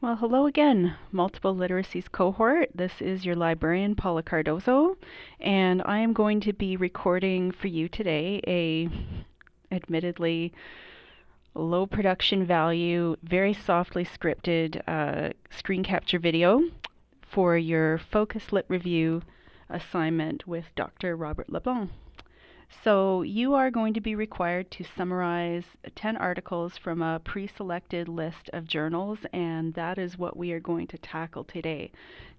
Well, hello again, Multiple Literacies cohort. This is your librarian, Paula Cardozo, and I am going to be recording for you today a admittedly low production value, very softly scripted screen capture video for your Focus Lit Review assignment with Dr. Robert LeBlanc. So you are going to be required to summarize 10 articles from a pre-selected list of journals, and that is what we are going to tackle today.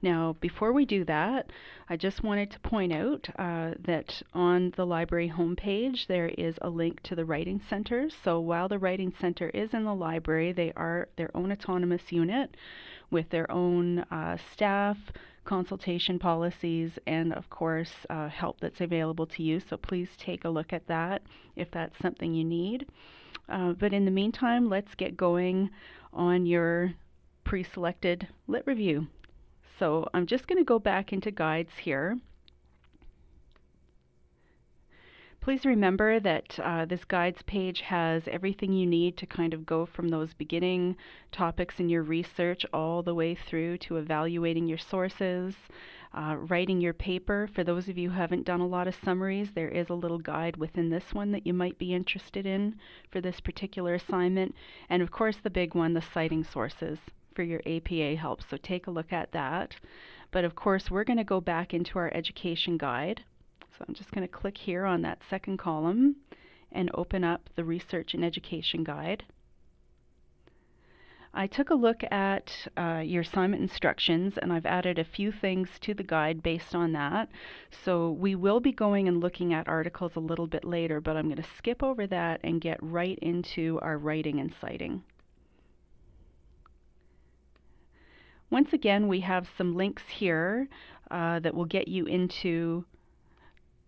Now, before we do that, I just wanted to point out that on the library homepage there is a link to the Writing Center. So while the Writing Center is in the library, they are their own autonomous unit with their own staff, consultation policies, and of course help that's available to you. So please take a look at that if that's something you need. But in the meantime, let's get going on your pre-selected lit review. So I'm just going to go back into guides here. Please remember that this guides page has everything you need to kind of go from those beginning topics in your research all the way through to evaluating your sources, writing your paper. For those of you who haven't done a lot of summaries, there is a little guide within this one that you might be interested in for this particular assignment. And of course the big one, the citing sources for your APA help. So take a look at that. But of course we're going to go back into our education guide. So I'm just going to click here on that second column and open up the Research and Education Guide. I took a look at your assignment instructions, and I've added a few things to the guide based on that. So we will be going and looking at articles a little bit later, but I'm going to skip over that and get right into our writing and citing. Once again, we have some links here that will get you into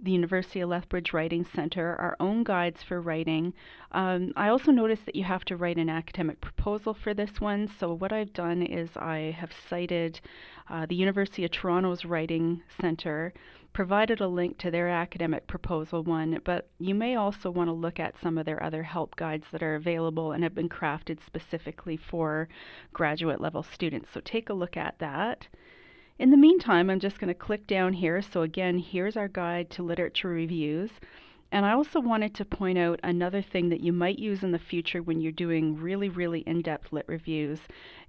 the University of Lethbridge Writing Center, our own guides for writing. I also noticed that you have to write an academic proposal for this one, so what I've done is I have cited the University of Toronto's Writing Center, provided a link to their academic proposal one, but you may also want to look at some of their other help guides that are available and have been crafted specifically for graduate level students, so take a look at that. In the meantime, I'm just going to click down here. So again, here's our guide to literature reviews. And I also wanted to point out another thing that you might use in the future when you're doing really in-depth lit reviews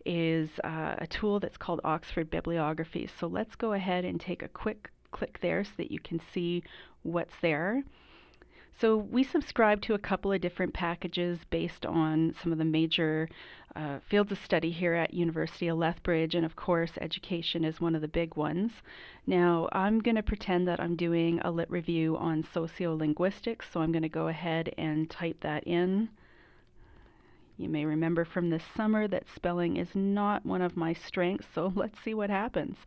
is a tool that's called Oxford Bibliography. So let's go ahead and take a quick click there so that you can see what's there. So we subscribe to a couple of different packages based on some of the major fields of study here at University of Lethbridge, and of course education is one of the big ones. Now I'm going to pretend that I'm doing a lit review on sociolinguistics, so I'm going to go ahead and type that in. You may remember from this summer that spelling is not one of my strengths, so let's see what happens.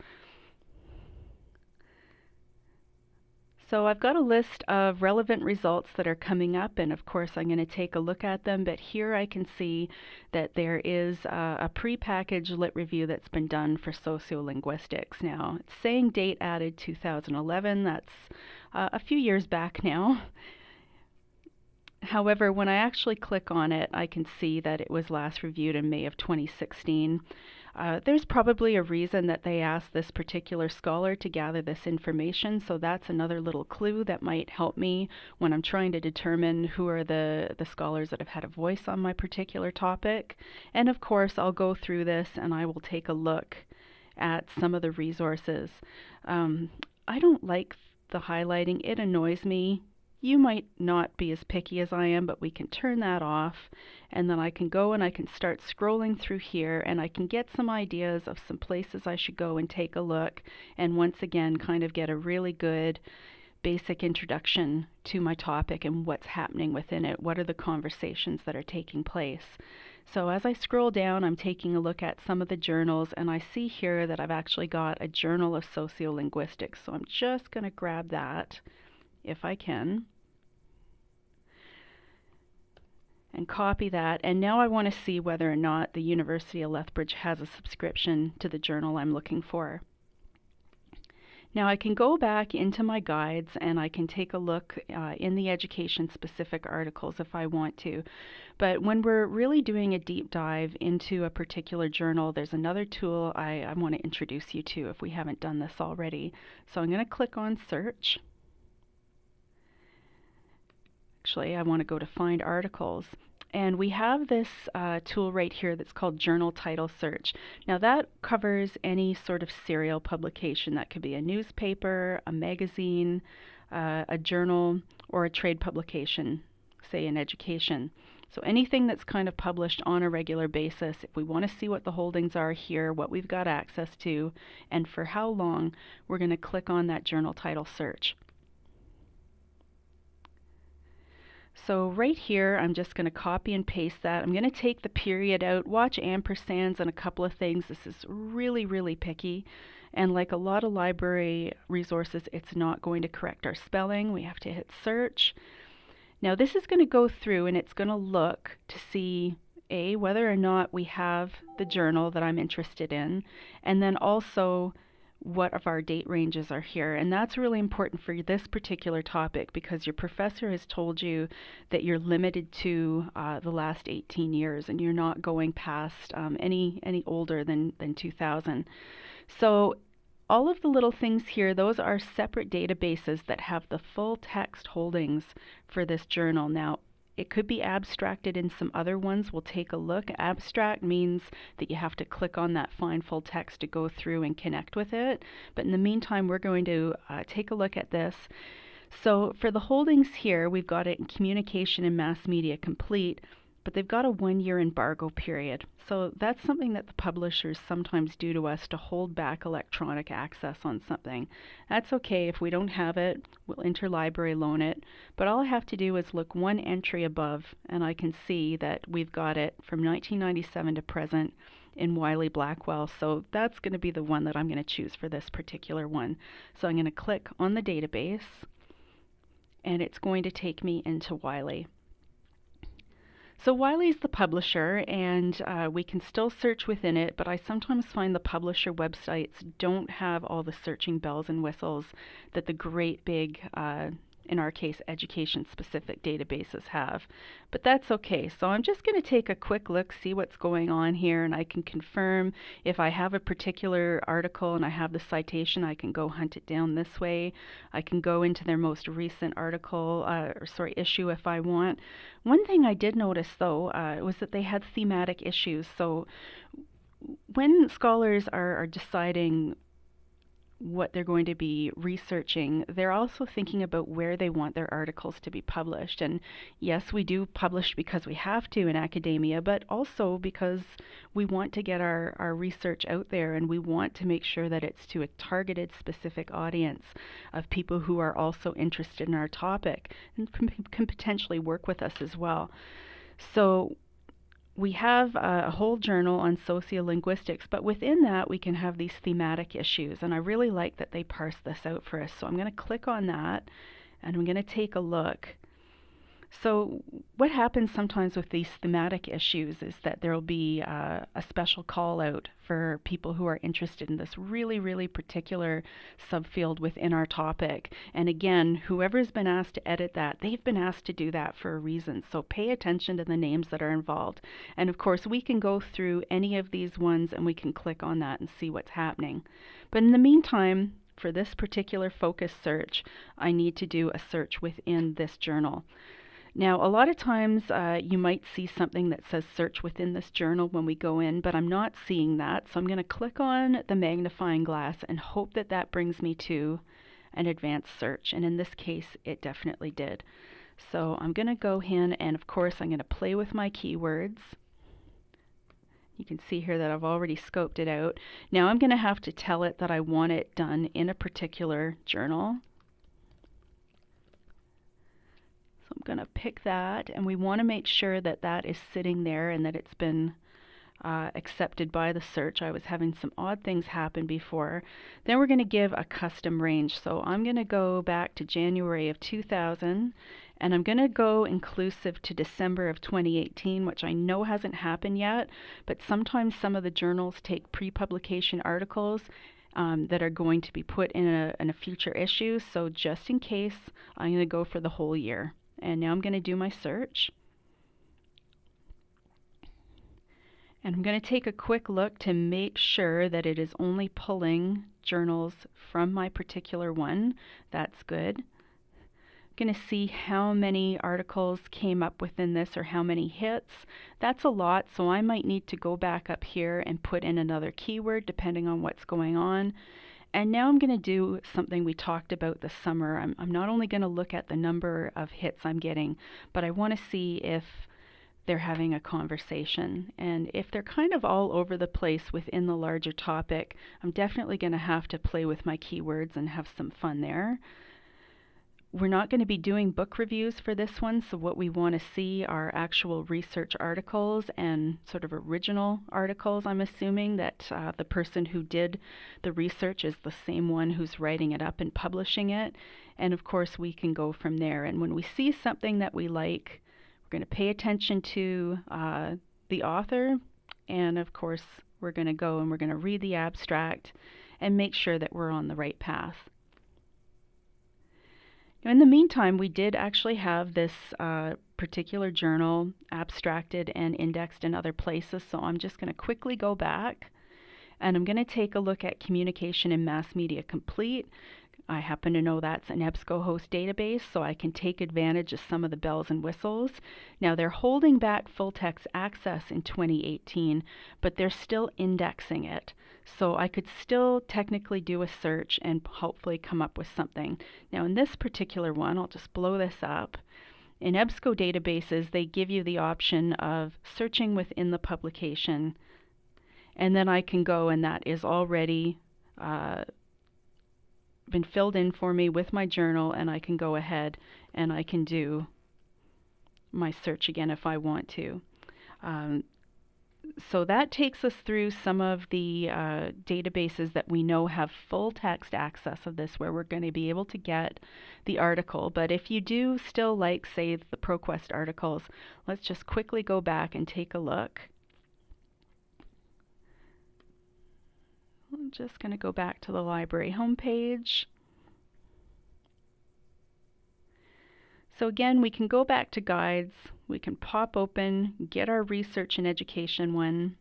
So I've got a list of relevant results that are coming up, and of course I'm going to take a look at them, but here I can see that there is a pre-packaged lit review that's been done for sociolinguistics. Now, it's saying date added 2011, that's a few years back now. However, when I actually click on it, I can see that it was last reviewed in May of 2016. There's probably a reason that they asked this particular scholar to gather this information, so that's another little clue that might help me when I'm trying to determine who are the scholars that have had a voice on my particular topic. And of course, I'll go through this and I will take a look at some of the resources. I don't like the highlighting, it annoys me. You might not be as picky as I am, but we can turn that off, and then I can go and I can start scrolling through here and I can get some ideas of some places I should go and take a look, and once again kind of get a really good basic introduction to my topic and what's happening within it. What are the conversations that are taking place? So as I scroll down, I'm taking a look at some of the journals, and I see here that I've actually got a Journal of Sociolinguistics, so I'm just going to grab that if I can and copy that, and now I want to see whether or not the University of Lethbridge has a subscription to the journal I'm looking for. Now I can go back into my guides and I can take a look in the education specific articles if I want to. But when we're really doing a deep dive into a particular journal, there's another tool I want to introduce you to if we haven't done this already. So I'm going to click on search. Actually, I want to go to find articles. And we have this tool right here that's called Journal Title Search. Now that covers any sort of serial publication. That could be a newspaper, a magazine, a journal, or a trade publication, say in education. So anything that's kind of published on a regular basis, if we want to see what the holdings are here, what we've got access to, and for how long, we're going to click on that Journal Title Search. So right here, I'm just going to copy and paste that. I'm going to take the period out, watch ampersands and a couple of things. This is really, really picky. And like a lot of library resources, it's not going to correct our spelling. We have to hit search. Now this is going to go through and it's going to look to see whether or not we have the journal that I'm interested in, and then also what of our date ranges are here. And that's really important for this particular topic because your professor has told you that you're limited to the last 18 years and you're not going past any older than 2000. So all of the little things here, those are separate databases that have the full text holdings for this journal. Now, it could be abstracted in some other ones. We'll take a look. Abstract means that you have to click on that find full text to go through and connect with it. But in the meantime, we're going to take a look at this. So for the holdings here, we've got it in communication and mass media complete, but they've got a 1-year embargo period. So that's something that the publishers sometimes do to us to hold back electronic access on something. That's okay. If we don't have it, we'll interlibrary loan it. But all I have to do is look one entry above and I can see that we've got it from 1997 to present in Wiley Blackwell. So that's going to be the one that I'm going to choose for this particular one. So I'm going to click on the database and it's going to take me into Wiley. So Wiley's the publisher, and we can still search within it, but I sometimes find the publisher websites don't have all the searching bells and whistles that the great big, in our case, education-specific databases have. But that's okay. So I'm just going to take a quick look, see what's going on here, and I can confirm if I have a particular article and I have the citation, I can go hunt it down this way. I can go into their most recent article, issue if I want. One thing I did notice, though, was that they had thematic issues. So when scholars are deciding what they're going to be researching, they're also thinking about where they want their articles to be published. And yes, we do publish because we have to in academia, but also because we want to get our research out there and we want to make sure that it's to a targeted specific audience of people who are also interested in our topic and can potentially work with us as well. So we have a whole journal on sociolinguistics, but within that we can have these thematic issues, and I really like that they parse this out for us. So I'm going to click on that and I'm going to take a look. So what happens sometimes with these thematic issues is that there will be a special call out for people who are interested in this really, really particular subfield within our topic. And again, whoever's been asked to edit that, they've been asked to do that for a reason. So pay attention to the names that are involved. And of course, we can go through any of these ones and we can click on that and see what's happening. But in the meantime, for this particular focus search, I need to do a search within this journal. Now, a lot of times you might see something that says search within this journal when we go in, but I'm not seeing that. So I'm going to click on the magnifying glass and hope that that brings me to an advanced search. And in this case, it definitely did. So I'm going to go in and, of course, I'm going to play with my keywords. You can see here that I've already scoped it out. Now I'm going to have to tell it that I want it done in a particular journal. I'm going to pick that, and we want to make sure that that is sitting there and that it's been accepted by the search. I was having some odd things happen before. Then we're going to give a custom range. So I'm going to go back to January of 2000, and I'm going to go inclusive to December of 2018, which I know hasn't happened yet, but sometimes some of the journals take pre-publication articles that are going to be put in a future issue. So just in case, I'm going to go for the whole year. And now I'm going to do my search. And I'm going to take a quick look to make sure that it is only pulling journals from my particular one. That's good. I'm going to see how many articles came up within this or how many hits. That's a lot, so I might need to go back up here and put in another keyword depending on what's going on. And now I'm going to do something we talked about this summer. I'm not only going to look at the number of hits I'm getting, but I want to see if they're having a conversation. And if they're kind of all over the place within the larger topic, I'm definitely going to have to play with my keywords and have some fun there. We're not going to be doing book reviews for this one, so what we want to see are actual research articles and sort of original articles. I'm assuming that the person who did the research is the same one who's writing it up and publishing it. And of course, we can go from there. And when we see something that we like, we're going to pay attention to the author, and of course, we're going to go and we're going to read the abstract and make sure that we're on the right path. Now, in the meantime, we did actually have this particular journal abstracted and indexed in other places, so I'm just going to quickly go back and I'm going to take a look at Communication and Mass Media Complete. I happen to know that's an EBSCOhost database, so I can take advantage of some of the bells and whistles. Now, they're holding back full text access in 2018, but they're still indexing it. So I could still technically do a search and hopefully come up with something. Now, in this particular one, I'll just blow this up. In EBSCO databases, they give you the option of searching within the publication, and then I can go, and that is already been filled in for me with my journal, and I can go ahead and I can do my search again if I want to. So that takes us through some of the databases that we know have full text access of this, where we're going to be able to get the article. But if you do still like, say, the ProQuest articles, let's just quickly go back and take a look. I'm just going to go back to the library homepage. So again, we can go back to guides. We can pop open, get our research and education one.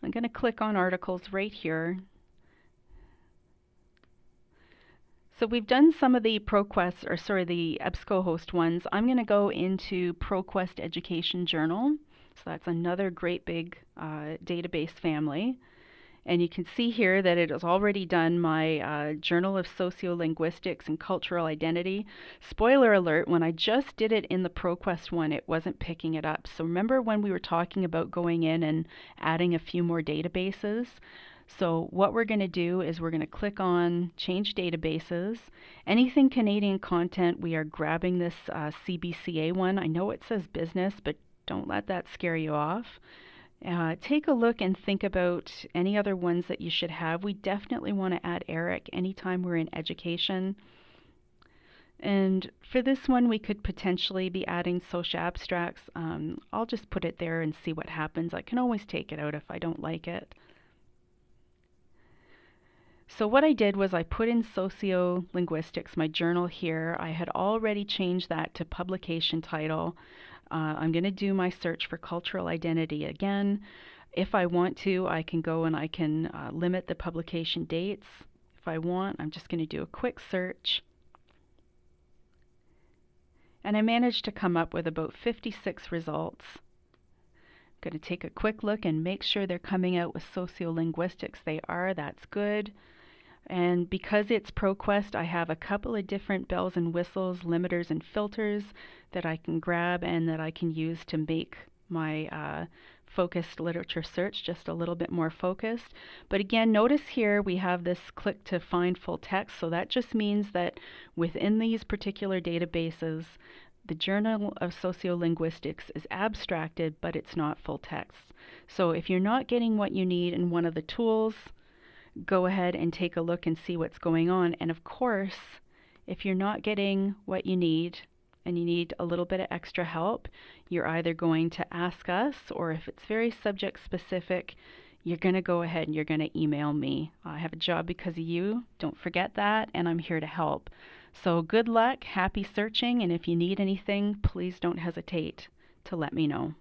I'm going to click on articles right here. So we've done some of the ProQuest, or sorry, the EBSCOhost ones. I'm going to go into ProQuest Education Journal. So that's another great big database family. And you can see here that it has already done my Journal of Sociolinguistics and Cultural Identity. Spoiler alert, when I just did it in the ProQuest one, it wasn't picking it up. So remember when we were talking about going in and adding a few more databases? So what we're going to do is we're going to click on Change Databases. Anything Canadian content, we are grabbing this CBCA one. I know it says business, but don't let that scare you off. Take a look and think about any other ones that you should have. We definitely want to add ERIC anytime we're in education. And for this one, we could potentially be adding social abstracts. I'll just put it there and see what happens. I can always take it out if I don't like it. So what I did was I put in sociolinguistics, my journal here. I had already changed that to publication title. I'm going to do my search for cultural identity again. If I want to, I can go and I can limit the publication dates. If I want, I'm just going to do a quick search. And I managed to come up with about 56 results. I'm going to take a quick look and make sure they're coming out with sociolinguistics. They are, that's good. And because it's ProQuest, I have a couple of different bells and whistles, limiters and filters that I can grab and that I can use to make my focused literature search just a little bit more focused. But again, notice here we have this click to find full text, so that just means that within these particular databases, the Journal of Sociolinguistics is abstracted, but it's not full text. So if you're not getting what you need in one of the tools, go ahead and take a look and see what's going on. And of course, if you're not getting what you need and you need a little bit of extra help, you're either going to ask us, or if it's very subject specific, you're going to go ahead and you're going to email me. I have a job because of you. Don't forget that, and I'm here to help. So good luck, happy searching, and if you need anything, please don't hesitate to let me know.